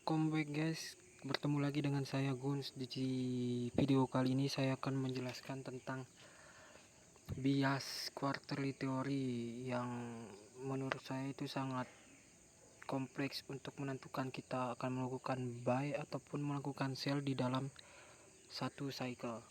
Welcome back guys, bertemu lagi dengan saya Guns. Di video kali ini saya akan menjelaskan tentang bias quarterly theory yang menurut saya itu sangat kompleks untuk menentukan kita akan melakukan buy ataupun melakukan sell di dalam satu cycle.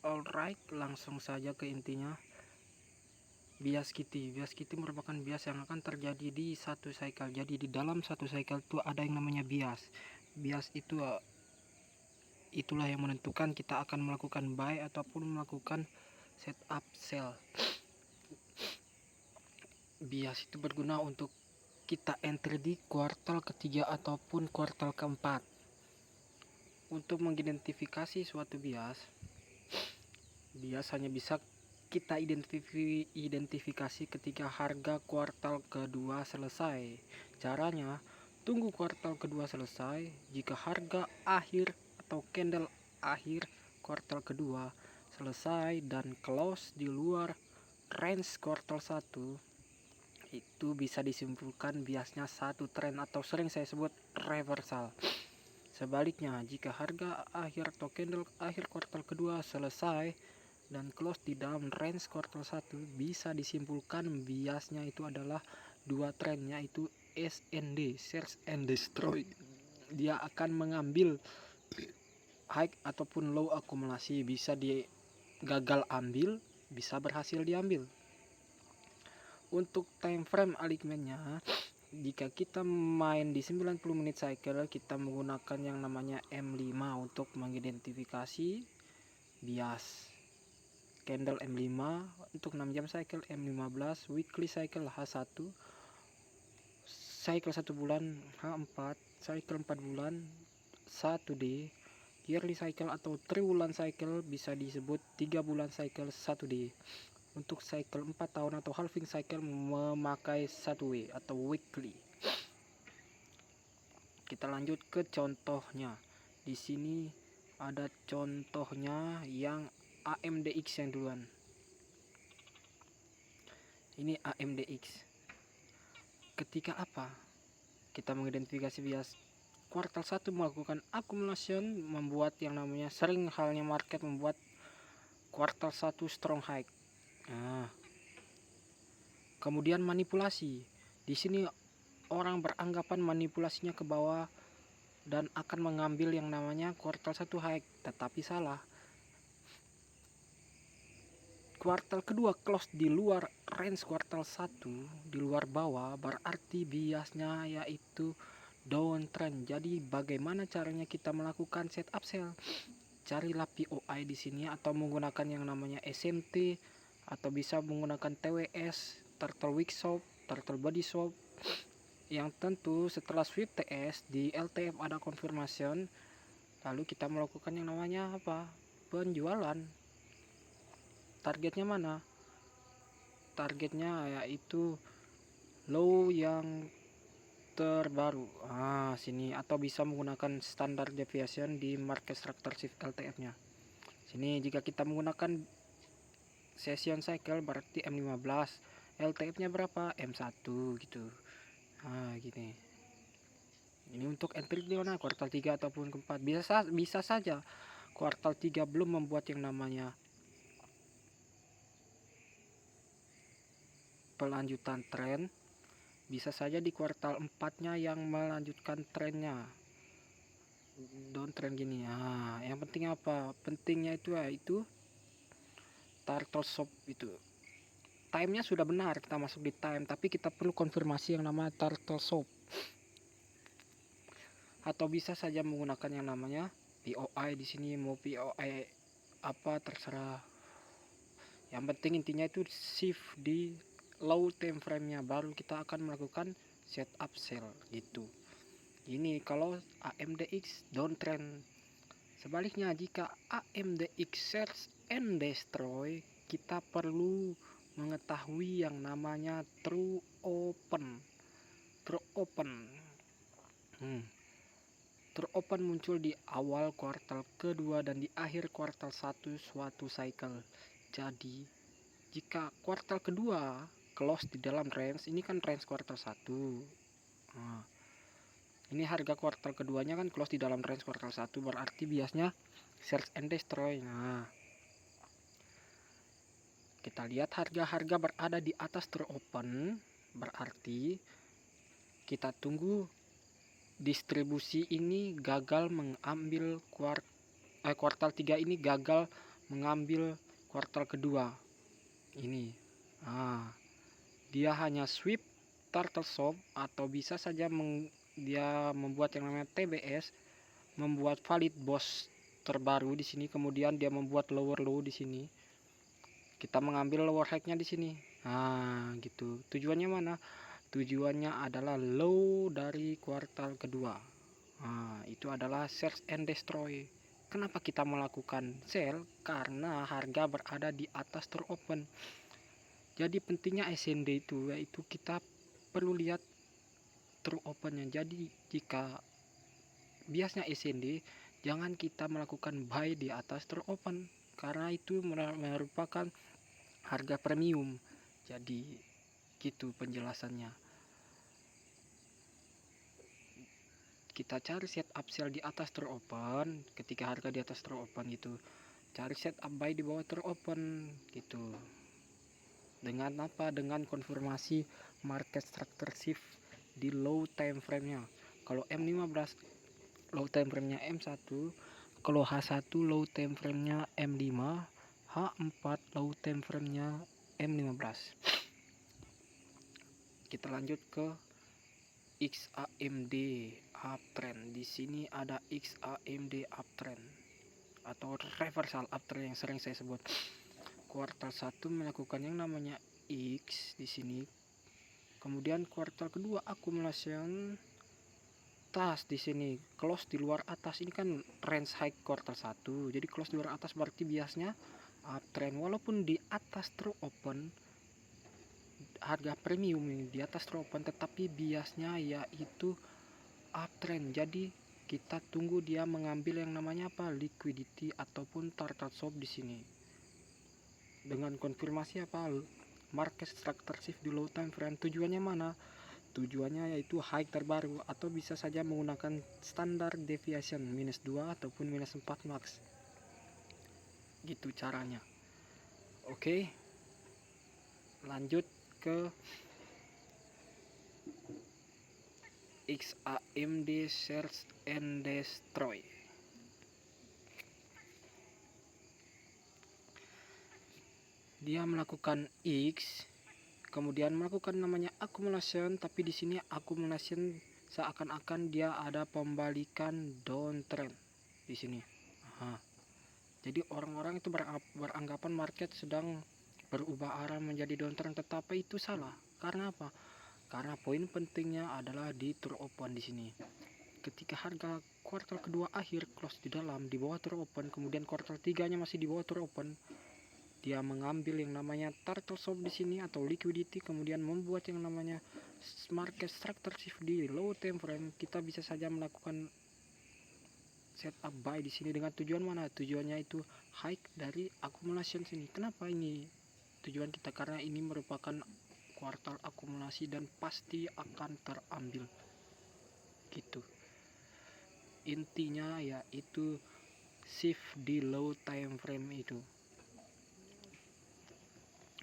Alright, langsung saja ke intinya. Bias Kitty merupakan bias yang akan terjadi di satu cycle. Jadi di dalam satu cycle itu ada yang namanya bias. Bias itu itulah yang menentukan kita akan melakukan buy ataupun melakukan setup sell. Bias itu berguna untuk kita entry di kuartal ketiga ataupun kuartal keempat. Untuk mengidentifikasi suatu bias hanya bisa kita identifikasi ketika harga kuartal kedua selesai. Caranya, tunggu kuartal kedua selesai. Jika harga akhir atau candle akhir kuartal kedua selesai dan close di luar range kuartal 1, itu bisa disimpulkan biasnya satu tren atau sering saya sebut reversal. Sebaliknya, jika harga akhir atau candle akhir kuartal kedua selesai dan close di dalam range kuartal 1, bisa disimpulkan biasnya itu adalah dua tren, yaitu SND, Search and Destroy. Dia akan mengambil high ataupun low akumulasi, bisa di gagal ambil, bisa berhasil diambil. Untuk time frame alignmentnya, jika kita main di 90 menit cycle, kita menggunakan yang namanya M5 untuk mengidentifikasi bias. Candle M5 untuk 6 jam cycle, M15, weekly cycle H1, cycle 1 bulan H4, cycle 4 bulan 1D, yearly cycle atau triwulan cycle bisa disebut 3 bulan cycle 1D. Untuk cycle 4 tahun atau halving cycle memakai 1W atau weekly. Kita lanjut ke contohnya. Di sini ada contohnya yang AMDX yang duluan. Ini AMDX. Ketika apa? Kita mengidentifikasi bias kuartal 1 melakukan accumulation, membuat yang namanya sering halnya market membuat kuartal 1 strong high. Kemudian manipulasi. Di sini orang beranggapan manipulasinya ke bawah dan akan mengambil yang namanya kuartal 1 high, tetapi salah. Kuartal kedua close di luar range kuartal 1, di luar bawah, berarti biasnya yaitu downtrend. Jadi bagaimana caranya kita melakukan setup sell? Carilah POI di sini atau menggunakan yang namanya SMT atau bisa menggunakan TWS, Turtle Wick Swap, Turtle Body Swap. Yang tentu setelah sweep TS di LTF ada confirmation, lalu kita melakukan yang namanya apa? Penjualan. Targetnya mana? Targetnya yaitu low yang terbaru. Sini atau bisa menggunakan standar deviation di market structure shift LTF-nya. Sini jika kita menggunakan session cycle berarti M15, LTF-nya berapa? M1 gitu. Gini. Ini untuk entry di mana? Kuartal 3 ataupun keempat. Bisa saja kuartal 3 belum membuat yang namanya pelanjutan tren, bisa saja di kuartal 4-nya yang melanjutkan trennya downtrend gini. Yang penting apa? Pentingnya itu turtle shop itu. Time-nya sudah benar, kita masuk di time, tapi kita perlu konfirmasi yang namanya turtle shop. Atau bisa saja menggunakan yang namanya POI di sini, mau POI apa terserah. Yang penting intinya itu shift di low time frame-nya, baru kita akan melakukan setup sell gitu. Ini kalau AMDX downtrend. Sebaliknya jika AMDX search and destroy, kita perlu mengetahui yang namanya true open. True open muncul di awal kuartal kedua dan di akhir kuartal 1 suatu cycle. Jadi jika kuartal kedua close di dalam range, ini kan range kuartal 1. Ini harga kuartal keduanya kan close di dalam range kuartal 1, berarti biasnya search and destroy. Nah, kita lihat harga-harga berada di atas teropen, berarti kita tunggu distribusi ini gagal mengambil kuartal 3 ini gagal mengambil kuartal kedua ini. Nah, dia hanya sweep turtle shop atau bisa saja dia membuat yang namanya TBS, membuat valid boss terbaru di sini, kemudian dia membuat lower low di sini. Kita mengambil lower high-nya di sini. Nah, gitu. Tujuannya mana? Tujuannya adalah low dari kuartal kedua. Nah, itu adalah search and destroy. Kenapa kita melakukan sell? Karena harga berada di atas teropen. Jadi pentingnya SND itu yaitu kita perlu lihat teropennya. Jadi jika biasnya SND, jangan kita melakukan buy di atas teropen karena itu merupakan harga premium. Jadi gitu penjelasannya. Kita cari setup sell di atas teropen. Ketika harga di atas teropen gitu, cari setup buy di bawah teropen gitu. Dengan apa? Dengan konfirmasi market structure shift di low time frame nya. Kalau M15 low time frame nya M1, kalau H1 low time frame nya M5, H4 low time frame nya M15. Kita lanjut ke XAMD uptrend. Di sini ada XAMD uptrend atau reversal uptrend yang sering saya sebut. Kuartal 1 melakukan yang namanya X di sini. Kemudian kuartal kedua akumulasi atas di sini, close di luar atas. Ini kan range high kuartal 1. Jadi close di luar atas berarti biasanya uptrend walaupun di atas true open. Harga premium ini di atas teropen tetapi biasnya yaitu uptrend. Jadi kita tunggu dia mengambil yang namanya apa? Liquidity ataupun target stop di sini. Dengan konfirmasi apa? Market structure shift di low time frame. Tujuannya mana? Tujuannya yaitu high terbaru atau bisa saja menggunakan standar deviation -2 ataupun -4 max. Gitu caranya. Oke. Lanjut ke XAMD search and destroy. Dia melakukan X, kemudian melakukan namanya accumulation, tapi di sini accumulation seakan-akan dia ada pembalikan downtrend di sini. Jadi orang-orang itu beranggapan market sedang berubah arah menjadi downtrend, tetapi itu salah. Karena apa? Karena poin pentingnya adalah di true open di sini. Ketika harga kuartal kedua akhir close di bawah true open, kemudian kuartal 3-nya masih di bawah true open, dia mengambil yang namanya turtle stop di sini atau liquidity, kemudian membuat yang namanya market structure shift di low time frame. Kita bisa saja melakukan setup buy di sini dengan tujuan mana? Tujuannya itu high dari accumulation sini. Kenapa ini tujuan kita? Karena ini merupakan kuartal akumulasi dan pasti akan terambil. Gitu. Intinya yaitu shift di low time frame itu.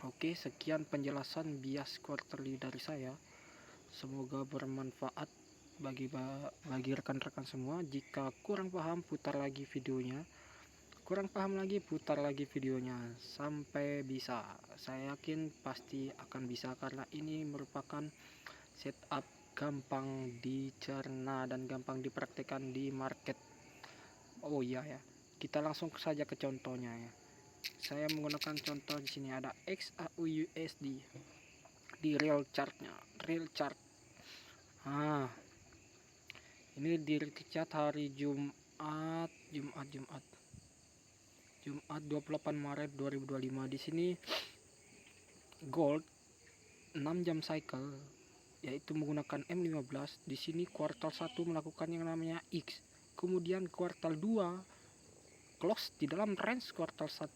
Oke, sekian penjelasan bias quarterly dari saya. Semoga bermanfaat bagi rekan-rekan semua. Jika kurang paham, putar lagi videonya. Kurang paham lagi, putar lagi videonya sampai bisa. Saya yakin pasti akan bisa karena ini merupakan setup gampang dicerna dan gampang dipraktekkan di market. Oh iya ya, kita langsung saja ke contohnya ya. Saya menggunakan contoh di sini ada XAUUSD di real chartnya, real chart. Ini di real chart hari Jumat 28 Maret 2025. Di sini gold 6 jam cycle yaitu menggunakan M15. Di sini kuartal 1 melakukan yang namanya X. Kemudian kuartal 2 close di dalam range kuartal 1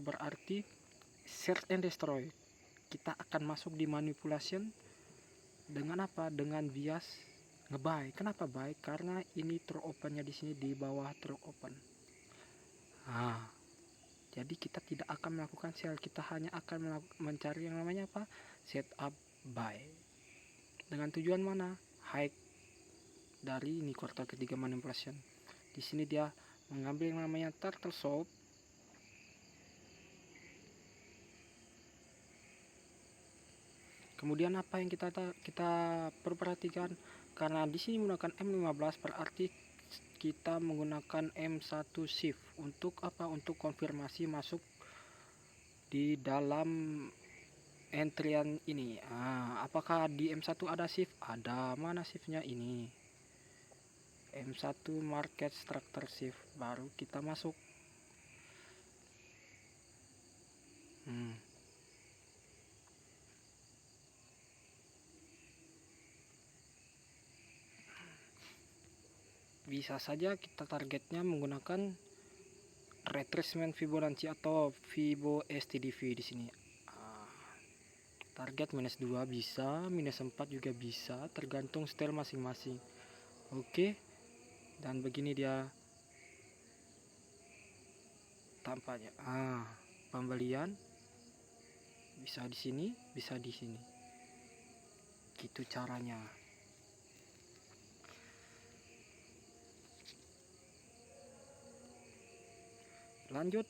berarti search and destroy. Kita akan masuk di manipulation dengan apa? Dengan bias ngebuy. Kenapa buy? Karena ini true opennya di sini di bawah true open. Nah, jadi kita tidak akan melakukan sell, kita hanya akan mencari yang namanya apa? Setup buy. Dengan tujuan mana? High dari ini kuartal ketiga manipulation. Di sini dia mengambil yang namanya turtle soup. Kemudian apa yang kita perlu perhatikan? Karena di sini menggunakan M15 berarti kita menggunakan M1 shift untuk apa? Untuk konfirmasi masuk di dalam entrian ini. Apakah di M1 ada shift? Ada. Mana shiftnya? Ini M1 market structure shift, baru kita masuk. Bisa saja kita targetnya menggunakan retracement Fibonacci atau Fibo STDV di sini. Target minus 2 bisa, minus 4 juga bisa, tergantung style masing-masing. Oke. Dan begini dia tampaknya. Pembelian bisa di sini, bisa di sini. Gitu caranya. Lanjut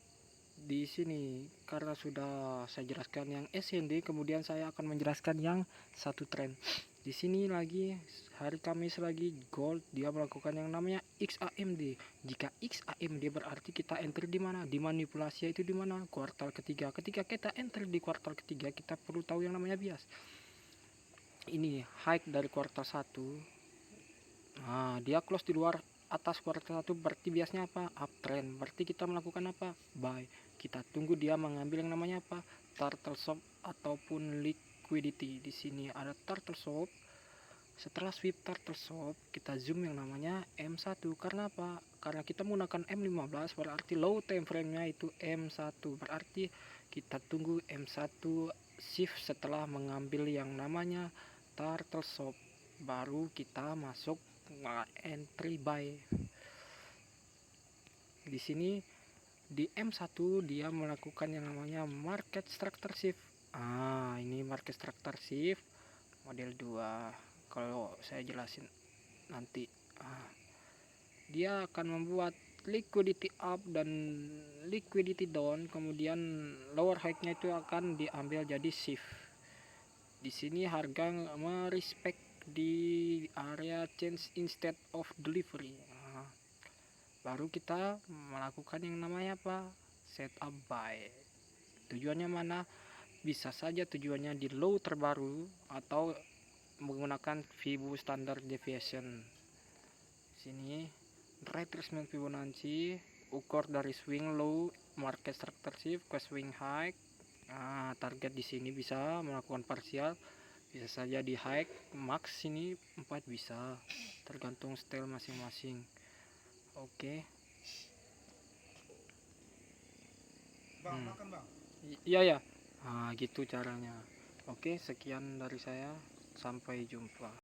di sini, karena sudah saya jelaskan yang SND, kemudian saya akan menjelaskan yang satu tren. Di sini lagi hari Kamis lagi gold dia melakukan yang namanya XAMD. Jika XAMD berarti kita enter di mana? Di manipulasi itu di mana? Kuartal ketiga. Ketika kita enter di kuartal ketiga, kita perlu tahu yang namanya bias. Ini high dari kuartal 1. Dia close di luar atas kuartal 1, berarti biasanya apa? Uptrend. Berarti kita melakukan apa? Buy. Kita tunggu dia mengambil yang namanya apa? Turtle soup ataupun liquidity. Di sini ada turtle soup. Setelah sweep turtle soup, kita zoom yang namanya M1. Karena apa? Karena kita menggunakan M15, berarti low time frame-nya itu M1. Berarti kita tunggu M1 shift setelah mengambil yang namanya turtle soup, baru kita masuk entry buy. Di sini di M1 dia melakukan yang namanya market structure shift. Ini market structure shift model 2. Kalau saya jelasin nanti. Dia akan membuat liquidity up dan liquidity down, kemudian lower high-nya itu akan diambil jadi shift. Di sini harga merespect di area change instead of delivery. Baru kita melakukan yang namanya apa? Setup buy. Tujuannya mana? Bisa saja tujuannya di low terbaru atau menggunakan Fibo standard deviation. Sini retracement Fibonacci, ukur dari swing low, market structure shift ke swing high. Target di sini bisa melakukan parsial, bisa saja di high, max sini 4 bisa, tergantung style masing-masing. Oke. Bang, makan bang. Iya ya. Gitu caranya. Oke, sekian dari saya. Sampai jumpa.